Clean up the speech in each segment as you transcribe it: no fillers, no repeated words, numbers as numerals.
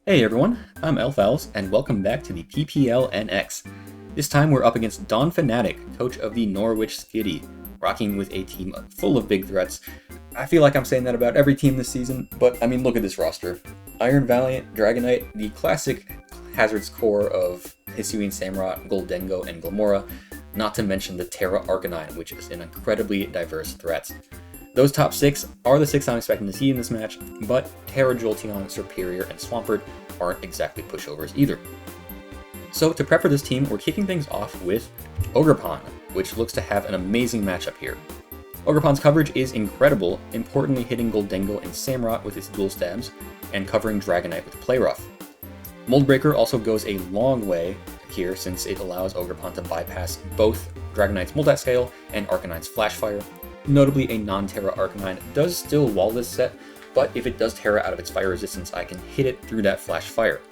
Hey everyone, I'm Elfowls, and welcome back to the PPL NX. This time we're up against Donphanatic, coach of the Norwich Skitty, rocking with a team full of big threats. I feel like I'm saying that about every team this season, but I mean, look at this roster. Iron Valiant, Dragonite, the classic Hazard's core of Hisuian Samurott, Goldengo, and Glimmora, not to mention the Terra Arcanine, which is an incredibly diverse threat. Those top 6 are the 6 I'm expecting to see in this match, but Terra, Jolteon, Serperior, and Swampert aren't exactly pushovers either. So to prep for this team, we're kicking things off with Ogerpon, which looks to have an amazing matchup here. Ogerpon's coverage is incredible, importantly hitting Goldengo and Samurott with its dual stabs, and covering Dragonite with Play Rough. Mold Breaker also goes a long way here since it allows Ogerpon to bypass both Dragonite's Moldat Scale and Arcanine's Flash Fire. Notably, a non-Terra Arcanine does still wall this set, but if it does Terra out of its fire resistance, I can hit it through that Flash Fire.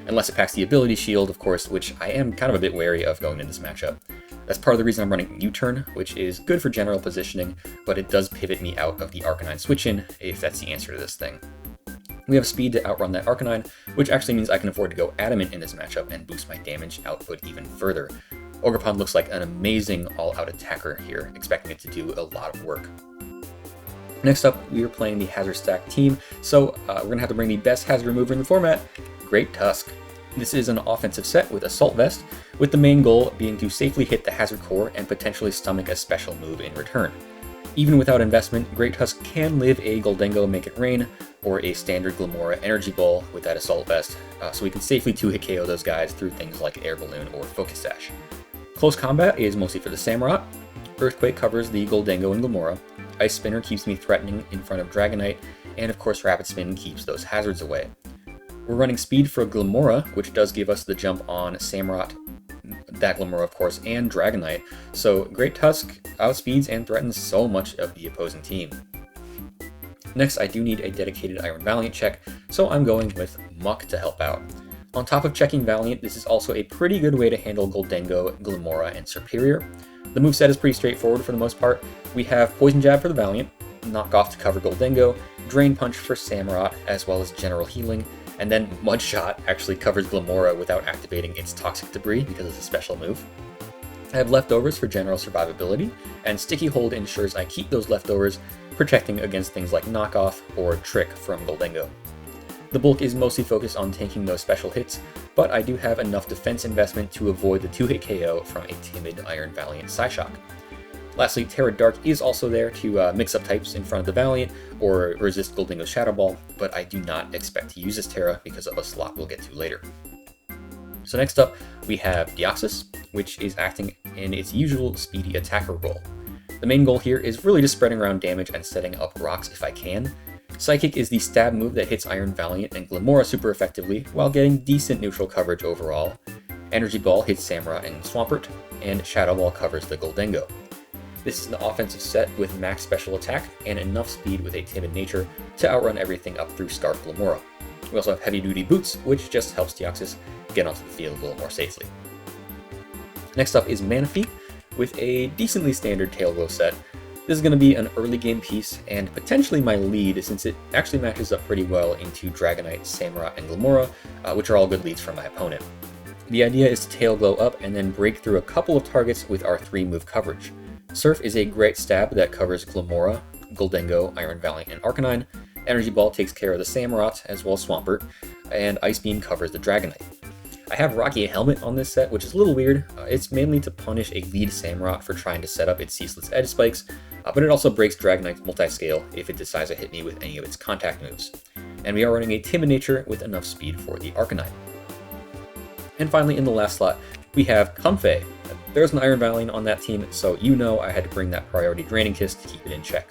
Unless it packs the ability shield, of course, which I am kind of a bit wary of going into this matchup. That's part of the reason I'm running U-Turn, which is good for general positioning, but it does pivot me out of the Arcanine switch-in, if that's the answer to this thing. We have speed to outrun that Arcanine, which actually means I can afford to go Adamant in this matchup and boost my damage output even further. Ogerpon looks like an amazing all-out attacker here, expecting it to do a lot of work. Next up, we are playing the Hazard Stack team, so we're going to have to bring the best Hazard remover in the format, Great Tusk. This is an offensive set with Assault Vest, with the main goal being to safely hit the Hazard core and potentially stomach a special move in return. Even without investment, Great Tusk can live a Goldengo Make It Rain, or a standard Glimmora Energy Ball with that Assault Vest, so we can safely 2-hit KO those guys through things like Air Balloon or Focus Sash. Close Combat is mostly for the Samurott, Earthquake covers the Goldengo and Glimmora, Ice Spinner keeps me threatening in front of Dragonite, and of course Rapid Spin keeps those hazards away. We're running Speed for Glimmora, which does give us the jump on Samurott, that Glimmora of course, and Dragonite, so Great Tusk outspeeds and threatens so much of the opposing team. Next, I do need a dedicated Iron Valiant check, so I'm going with Muck to help out. On top of checking Valiant, this is also a pretty good way to handle Goldengo, Glimmora, and Serperior. The moveset is pretty straightforward for the most part. We have Poison Jab for the Valiant, Knock Off to cover Goldengo, Drain Punch for Samurott, as well as General Healing, and then Mud Shot actually covers Glimmora without activating its Toxic Debris because it's a special move. I have Leftovers for general survivability, and Sticky Hold ensures I keep those leftovers, protecting against things like Knock Off or Trick from Goldengo. The bulk is mostly focused on tanking those special hits, but I do have enough defense investment to avoid the 2-hit KO from a timid Iron Valiant Psyshock. Lastly, Terra Dark is also there to mix up types in front of the Valiant or resist Goldengo's Shadow Ball, but I do not expect to use this Terra because of a slot we'll get to later. So next up, we have Deoxys, which is acting in its usual speedy attacker role. The main goal here is really just spreading around damage and setting up rocks if I can. Psychic is the stab move that hits Iron Valiant and Glimmora super effectively, while getting decent neutral coverage overall. Energy Ball hits Samurott and Swampert, and Shadow Ball covers the Goldengo. This is an offensive set with max special attack and enough speed with a timid nature to outrun everything up through Scarf Glimmora. We also have Heavy Duty Boots, which just helps Deoxys get onto the field a little more safely. Next up is Manaphy, with a decently standard Tail Glow set. This is going to be an early game piece, and potentially my lead since it actually matches up pretty well into Dragonite, Samurott, and Glimmora, which are all good leads for my opponent. The idea is to Tail Glow up and then break through a couple of targets with our 3-move coverage. Surf is a great stab that covers Glimmora, Goldengo, Iron Valiant, and Arcanine. Energy Ball takes care of the Samurott as well as Swampert, and Ice Beam covers the Dragonite. I have Rocky Helmet on this set, which is a little weird. It's mainly to punish a lead Samurott for trying to set up its Ceaseless Edge Spikes, but it also breaks Dragonite's Multiscale if it decides to hit me with any of its contact moves. And we are running a Timid Nature with enough speed for the Arcanine. And finally, in the last slot, we have Comfey. There's an Iron Valiant on that team, so you know I had to bring that Priority Draining Kiss to keep it in check.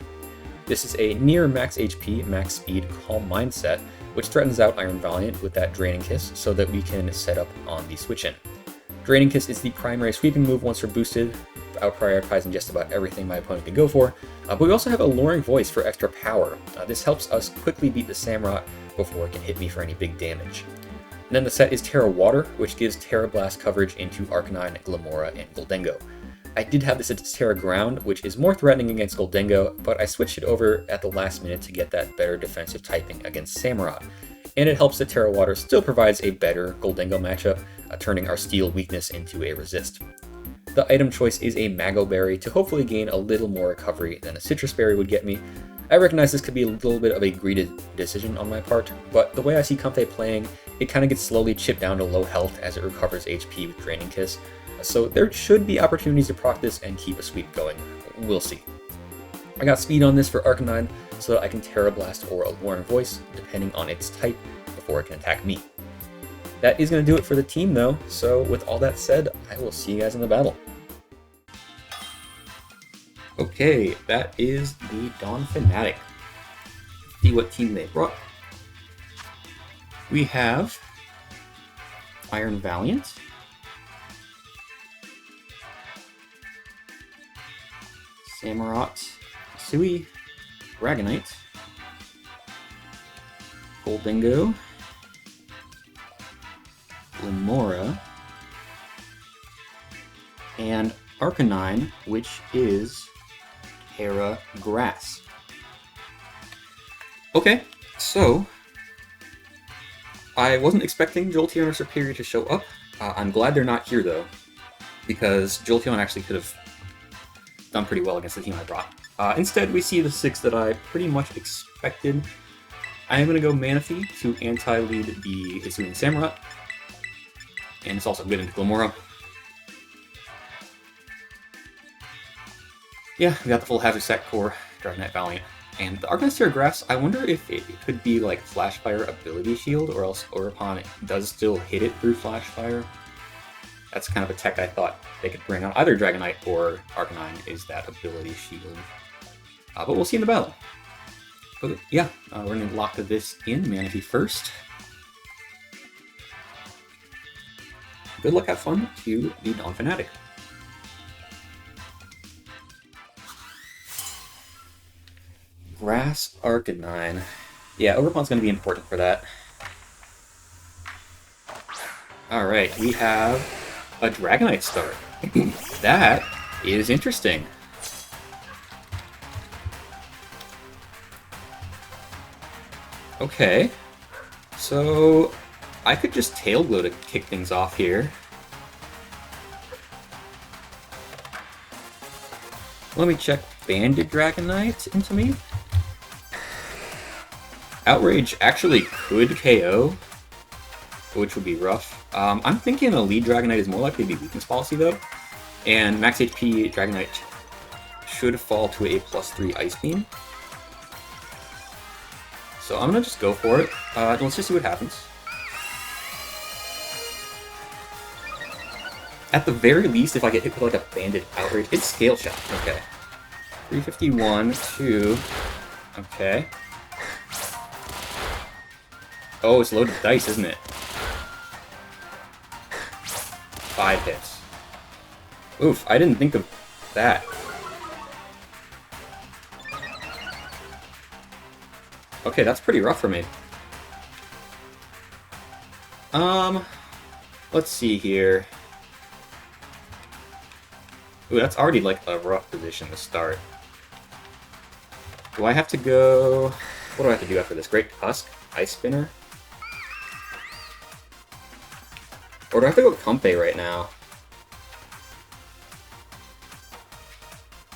This is a near max HP, max speed, Calm Mind set, which threatens out Iron Valiant with that Draining Kiss so that we can set up on the switch-in. Draining Kiss is the primary sweeping move once we're boosted, out prioritizing just about everything my opponent can go for, but we also have Alluring Voice for extra power. This helps us quickly beat the Samurott before it can hit me for any big damage. And then the set is Terra Water, which gives Terra Blast coverage into Arcanine, Glimmora, and Goldengo. I did have this as Terra Ground, which is more threatening against Goldengo, but I switched it over at the last minute to get that better defensive typing against Samurott. and it helps that Terra Water still provides a better Gholdengo matchup, turning our Steel weakness into a resist. The item choice is a Mago Berry to hopefully gain a little more recovery than a Citrus Berry would get me. I recognize this could be a little bit of a greedy decision on my part, but the way I see Comfey playing, it kind of gets slowly chipped down to low health as it recovers HP with Draining Kiss, so there should be opportunities to proc this and keep a sweep going. We'll see. I got speed on this for Arcanine so that I can Terra Blast or Alluring Voice, depending on its type, before it can attack me. That is going to do it for the team though, so with all that said, I will see you guys in the battle. Okay, that is the Donphanatic. See what team they brought. We have Iron Valiant, Samurott, Sui, Dragonite, Gholdengo, Glimmora, and Arcanine, which is Terra Grass. Okay, so I wasn't expecting Jolteon or Serperior to show up. I'm glad they're not here though, because Jolteon actually could have done pretty well against the team I brought. Instead, we see the 6 that I pretty much expected. I am going to go Manaphy to anti-lead the Hisuian Samurott, and it's also good into Glimmora. Yeah, we got the full Hazard Set Core, Dragonite Valiant, and the Arcanine Terra Grass. I wonder if it could be like Flash Fire Ability Shield, or else Ogerpon does still hit it through Flash Fire. That's kind of a tech I thought they could bring on either Dragonite or Arcanine, is that Ability Shield. But we'll see in the battle. But yeah, we're going to lock this in, Manaphy first. Good luck, have fun to the Donphanatic. Grass Arcanine. Yeah, Ogerpon's going to be important for that. Alright, we have a Dragonite start. That is interesting. Okay, so I could just Tail Glow to kick things off here. Let me check. Banded Dragonite into me? Outrage actually could KO, which would be rough. I'm thinking a lead Dragonite is more likely to be weakness policy though, and max HP Dragonite should fall to a +3 Ice Beam. So I'm gonna just go for it. Let's just see what happens. At the very least, if I get hit with like a banded outrage, it's Scale Shot. Okay. 351, 2. Okay. Oh, it's loaded dice, isn't it? 5 hits. Oof, I didn't think of that. Okay, that's pretty rough for me. Let's see here. Ooh, that's already like a rough position to start. Do I have to go... What do I have to do after this? Great Tusk? Ice Spinner? Or do I have to go Comfey right now?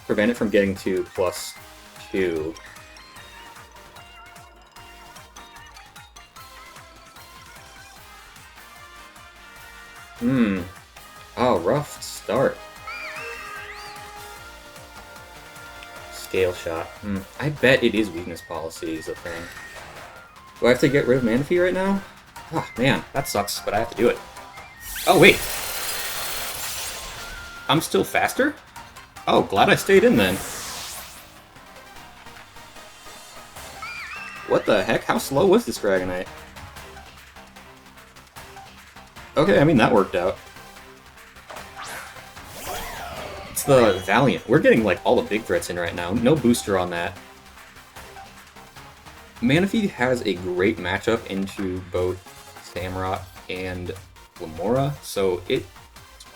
Prevent it from getting to +2. Oh, rough start. Scale Shot. I bet it is weakness policy is the thing. Do I have to get rid of Manaphy right now? Oh man, that sucks, but I have to do it. Oh wait! I'm still faster? Oh, glad I stayed in then. What the heck? How slow was this Dragonite? Okay, I mean that worked out. It's the Valiant. We're getting like all the big threats in right now. No booster on that. Manaphy has a great matchup into both Samurott and Glimmora, so it's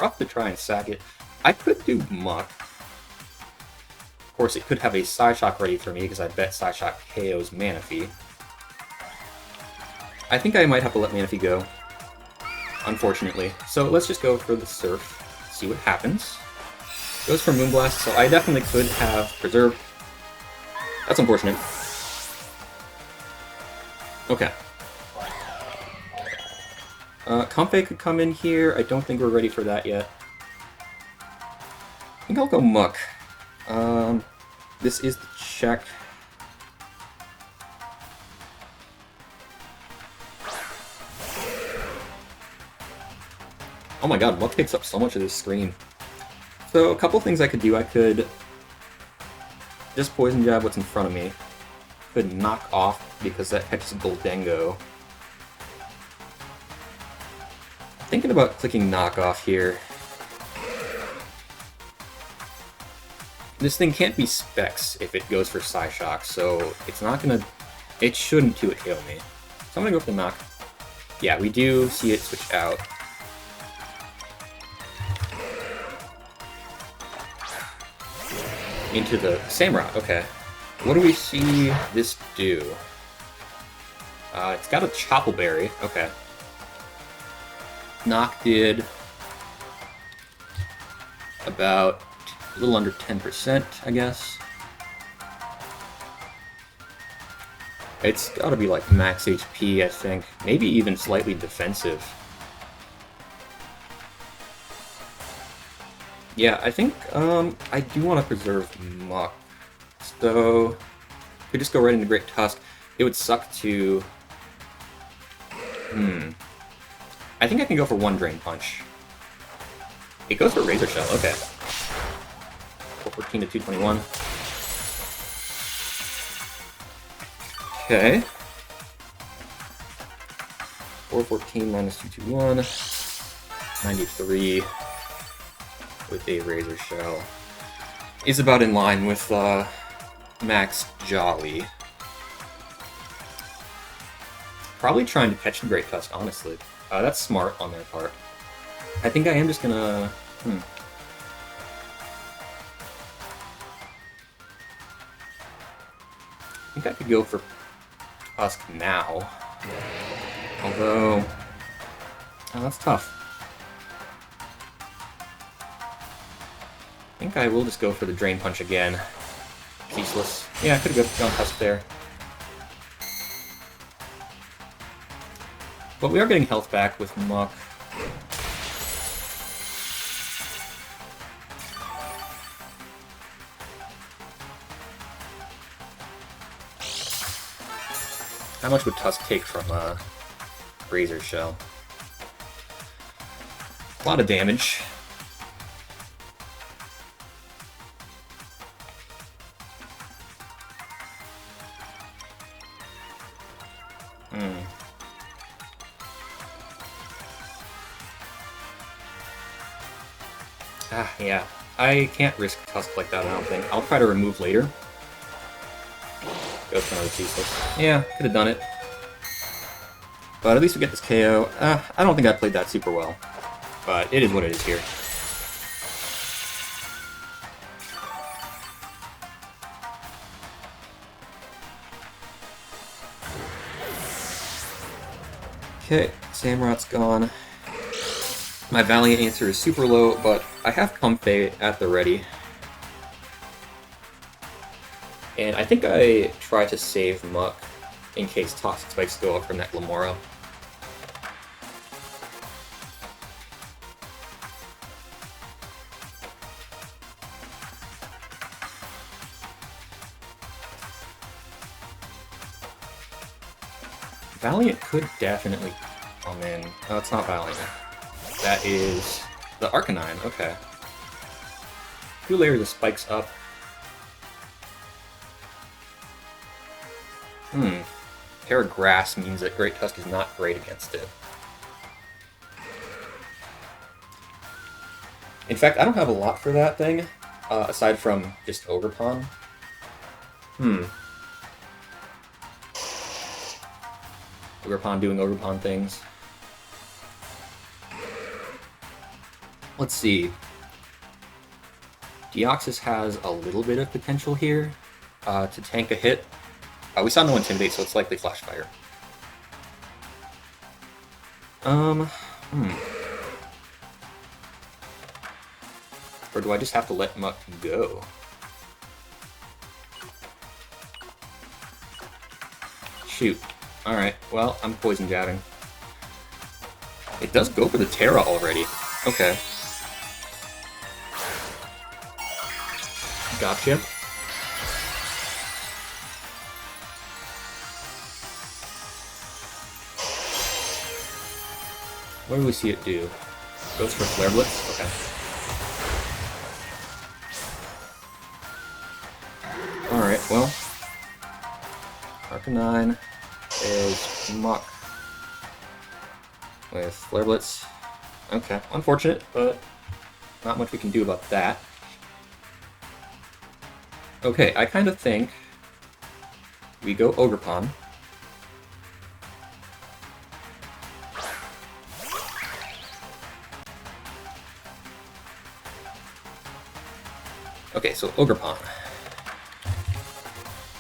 rough to try and sack it. I could do Muck. Of course, it could have a Psyshock ready for me, because I bet Psyshock KOs Manaphy. I think I might have to let Manaphy go, unfortunately. So let's just go for the Surf, see what happens. Goes for Moonblast, so I definitely could have Preserved. That's unfortunate. Okay. Comfey could come in here. I don't think we're ready for that yet. I think I'll go Muck. This is the check. Oh my god, Muck takes up so much of this screen. So, a couple things I could do. I could just Poison Jab what's in front of me. Could knock off because that catches Goldengo. Thinking about clicking knock off here. This thing can't be Specs if it goes for Psyshock, so it's not gonna... It shouldn't 2-hit KO me. So I'm gonna go for the knock. Yeah, we do see it switch out. Into the Samurott, okay. What do we see this do? It's got a Choppleberry, okay. Knock did about a little under 10%, I guess. It's gotta be like max HP, I think. Maybe even slightly defensive. Yeah, I think I do want to preserve Muck. So, could just go right into Great Tusk. It would suck to... I think I can go for one Drain Punch. It goes for Razor Shell, okay. 414 to 221. Okay. 414 minus 221. 93 with a Razor Shell. Is about in line with Max Jolly. Probably trying to catch the Great Tusk, honestly. That's smart on their part. I think I am just gonna... I think I could go for Tusk now. Although... Oh, that's tough. I think I will just go for the Drain Punch again. Useless. Yeah, I could have gone Tusk there. But we are getting health back with Muck. How much would Tusk take from Razor Shell? A lot of damage. Yeah. I can't risk Tusk like that, I don't think. I'll try to remove later. Go for another useless. Yeah, could have done it. But at least we get this KO. I don't think I played that super well. But it is what it is here. Okay, Samurott's gone. My Valiant answer is super low, but I have Comfey at the ready. And I think I try to save Muck in case Toxic Spikes go up from that Lamora. Valiant could definitely come in. Oh, it's not Valiant. That is the Arcanine, okay. 2 layers of spikes up. Terra Grass means that Great Tusk is not great against it. In fact, I don't have a lot for that thing, aside from just Ogerpon. Ogerpon doing Ogerpon things. Let's see. Deoxys has a little bit of potential here to tank a hit. We saw no Intimidate, so it's likely Flash Fire. Um, Or do I just have to let Muck go? Shoot. Alright, well, I'm poison jabbing. It does go for the Terra already. Okay. Gotcha. What do we see it do? Goes for Flare Blitz? Okay. Alright, well. Arcanine is Muck with Flare Blitz. Okay, unfortunate, but not much we can do about that. Okay, I kind of think we go Ogerpon. Okay, so Ogerpon.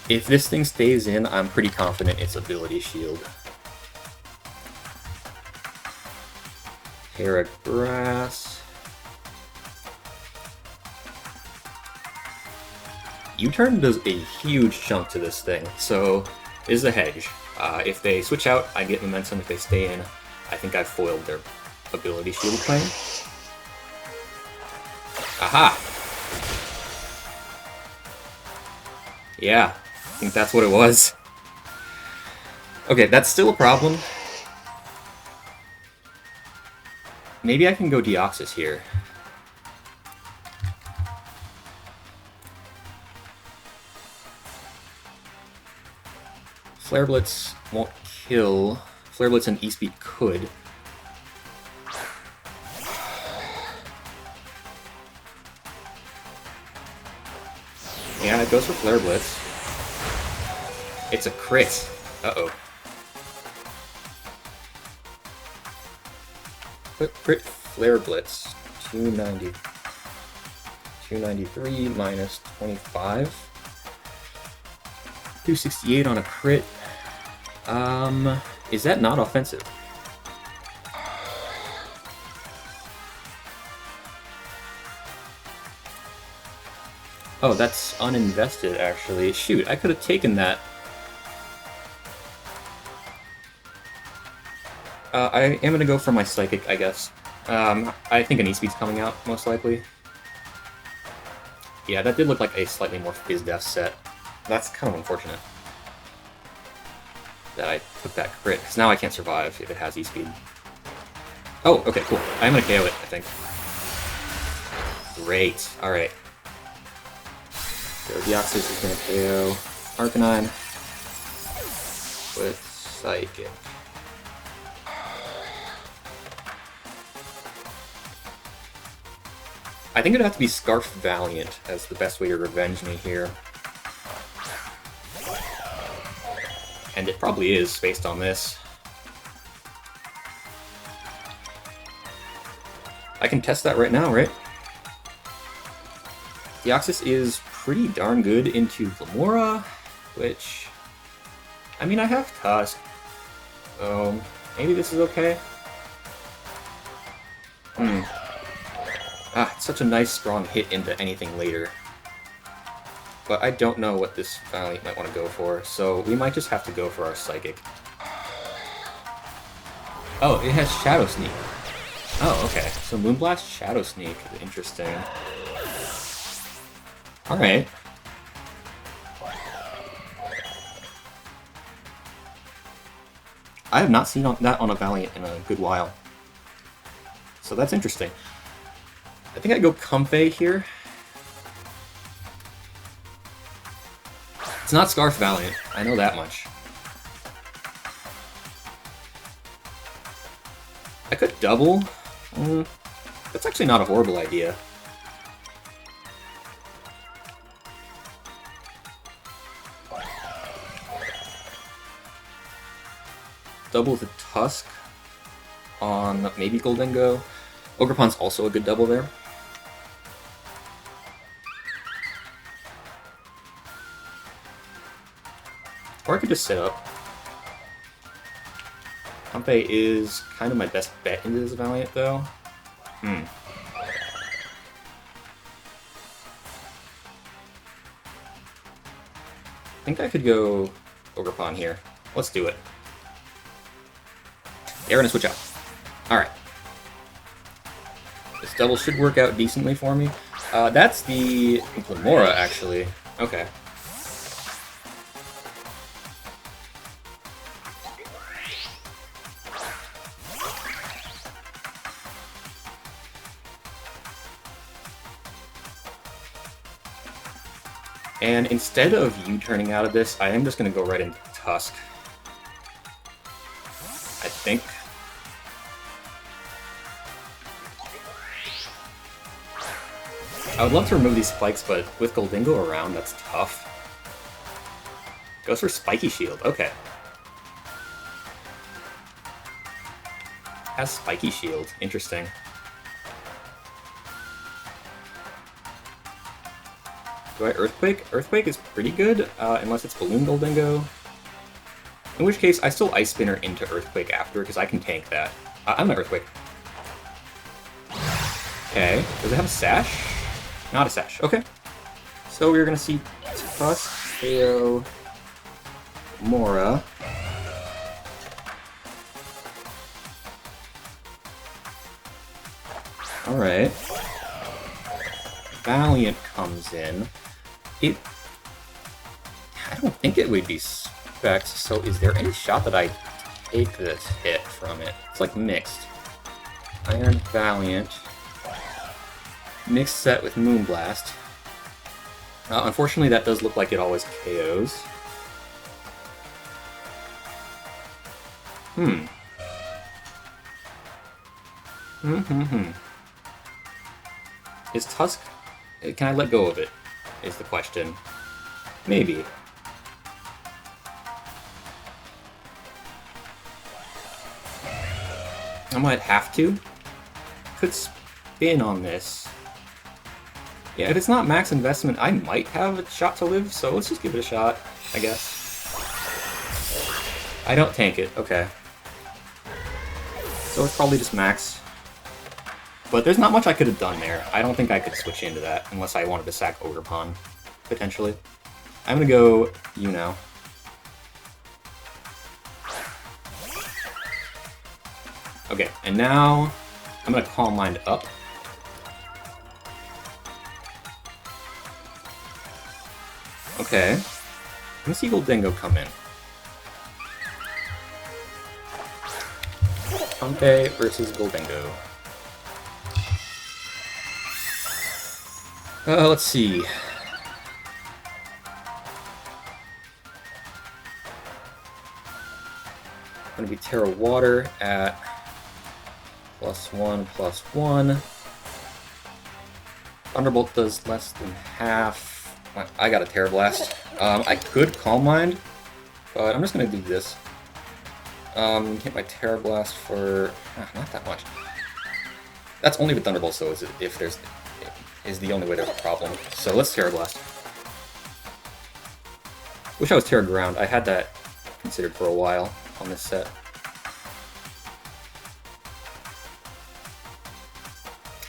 If this thing stays in, I'm pretty confident it's Ability Shield. Paragrass. U-turn does a huge chunk to this thing, so this is a hedge. If they switch out, I get momentum. If they stay in, I think I've foiled their Ability Shield claim. Aha! Yeah, I think that's what it was. Okay, that's still a problem. Maybe I can go Deoxys here. Flare Blitz won't kill. Flare Blitz and E-Speed could. Yeah, it goes for Flare Blitz. It's a crit. Uh-oh. Crit Flare Blitz. 290. 293 minus 25. 268 on a crit. Is that not offensive? Oh, that's uninvested, actually. Shoot, I could have taken that. I am gonna go for my Psychic, I guess. I think an E-Speed's coming out, most likely. Yeah, that did look like a slightly more Fizz-Def set. That's kind of unfortunate that I took that crit, because now I can't survive if it has E-Speed. Oh, okay, cool. I'm gonna KO it, I think. Great, alright. So Deoxys is gonna KO Arcanine with Psychic. I think it'd have to be Scarf Valiant as the best way to revenge me here. And it probably is, based on this. I can test that right now, right? Deoxys is pretty darn good into Glamora, which... I mean, I have Tusk, so maybe this is okay. It's such a nice, strong hit into anything later. But I don't know what this Valiant might want to go for, so we might just have to go for our Psychic. Oh, it has Shadow Sneak. Oh, okay. So Moonblast, Shadow Sneak. Interesting. Alright. I have not seen that on a Valiant in a good while. So that's interesting. I think I go Comfey here. It's not Scarf Valiant, I know that much. I could double. That's actually not a horrible idea. Double the Tusk on maybe Goldengo. Ogerpon's also a good double there. Or I could just sit up. Comfey is kind of my best bet into this Valiant, though. I think I could go Ogerpon here. Let's do it. They're gonna switch out. Alright. This double should work out decently for me. That's the Glimmora, actually. Okay. And instead of you turning out of this, I am just going to go right into Tusk. I think. I would love to remove these spikes, but with Goldingo around, that's tough. Goes for Spiky Shield, okay. Has Spiky Shield, interesting. Do I Earthquake? Earthquake is pretty good, unless it's Balloon Goldingo. In which case, I still Ice Spinner into Earthquake after, because I can tank that. I'm an Earthquake. Okay, does it have a Sash? Not a Sash, okay. So we're gonna see Tusk, KO, Mora. Alright. Valiant comes in. I don't think it would be Specs, so is there any shot that I take this hit from it? It's like mixed. Iron Valiant. Mixed set with Moonblast. Unfortunately, that does look like it always KOs. Is Tusk... Can I let go of it? Is the question. Maybe. I might have to. Could spin on this. Yeah, if it's not max investment, I might have a shot to live, so let's just give it a shot, I guess. I don't tank it, okay. So it's probably just max. But there's not much I could have done there. I don't think I could switch into that, unless I wanted to sack Ogerpon, potentially. I'm gonna go, you know. Okay, and now I'm gonna Calm Mind up. Okay. I'm gonna see Goldingo come in. Comfey versus Goldingo. Let's see. Gonna be Terra Water at +1/+1. Thunderbolt does less than half. I got a Terra Blast. I could Calm Mind, but I'm just gonna do this. Hit my Terra Blast for not that much. That's only with Thunderbolt, so if there's is the only way there's a problem. So let's Terra Blast. Wish I was Terra Ground. I had that considered for a while on this set.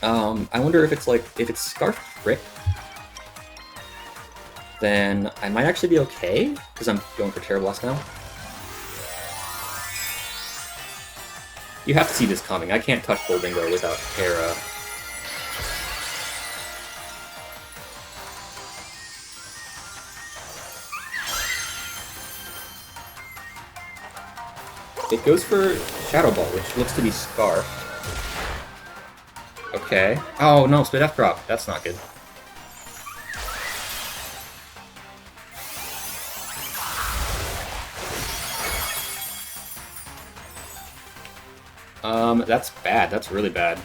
I wonder if it's like, if it's Scarf Frick, then I might actually be okay, because I'm going for Terra Blast now. You have to see this coming. I can't touch Goldingo without Terra. It goes for Shadow Ball, which looks to be Scarf. Okay. Oh no, Spit F drop. That's not good. That's bad. That's really bad.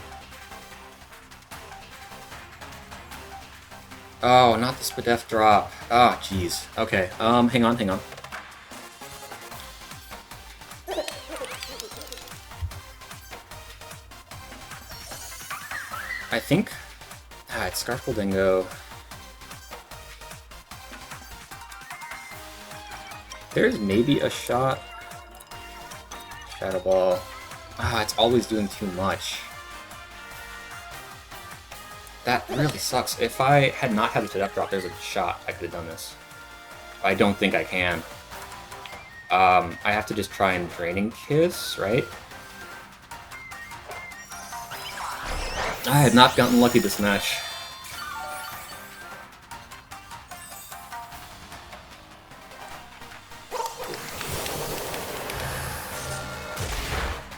Oh, not the Spit F drop. Oh, jeez. Okay. Hang on, hang on. I think... it's Scarf Goldingo. There's maybe a shot... Shadow Ball. Ah, it's always doing too much. That really sucks. If I had not had the death drop, there's a shot I could have done this. I don't think I can. I have to just try and Draining Kiss, right? I had not gotten lucky this match.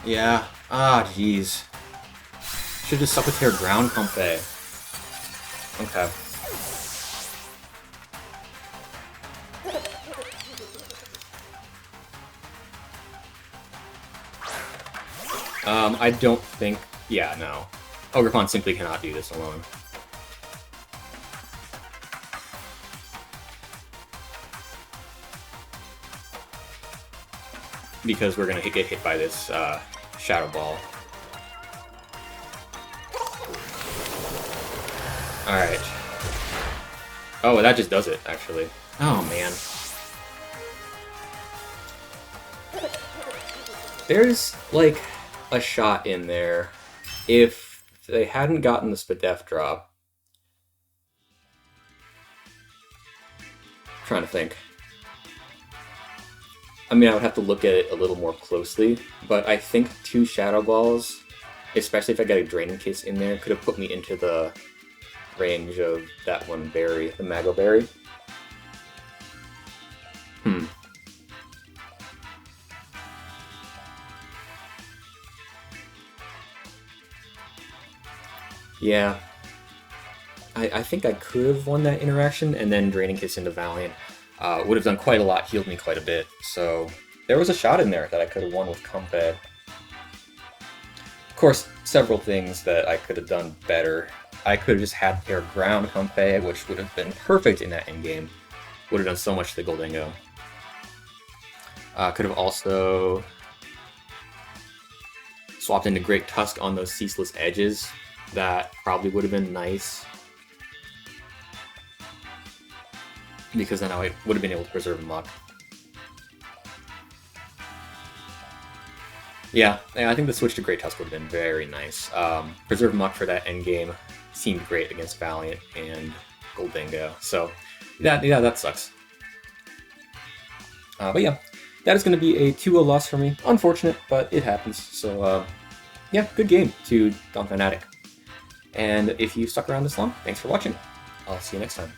Yeah. Ah, jeez. Should just stuck with her ground Comfey. Okay. I don't think... Yeah, no. Ogerpon simply cannot do this alone. Because we're gonna get hit by this Shadow Ball. Alright. Oh, that just does it, actually. Oh, man. There's, like, a shot in there. If they hadn't gotten the Spadef drop... I'm trying to think. I mean, I would have to look at it a little more closely, but I think 2 Shadow Balls, especially if I got a Draining Kiss in there, could have put me into the range of that one berry, the Mago Berry. Yeah. I think I could have won that interaction, and then Draining Kiss into Valiant. Would have done quite a lot, healed me quite a bit, so there was a shot in there that I could have won with Comfey. Of course, several things that I could have done better. I could have just had their ground Comfey, which would have been perfect in that endgame. Would have done so much to the Goldingo. Could have also swapped into Great Tusk on those Ceaseless Edges. That probably would have been nice. Because then I would have been able to preserve Muck. Yeah, I think the switch to Great Tusk would have been very nice. Preserve Muck for that endgame seemed great against Valiant and Goldingo. So, yeah, that sucks. But yeah, that is going to be a 2-0 loss for me. Unfortunate, but it happens. So, yeah, good game to Donphanatic. And if you stuck around this long, thanks for watching. I'll see you next time.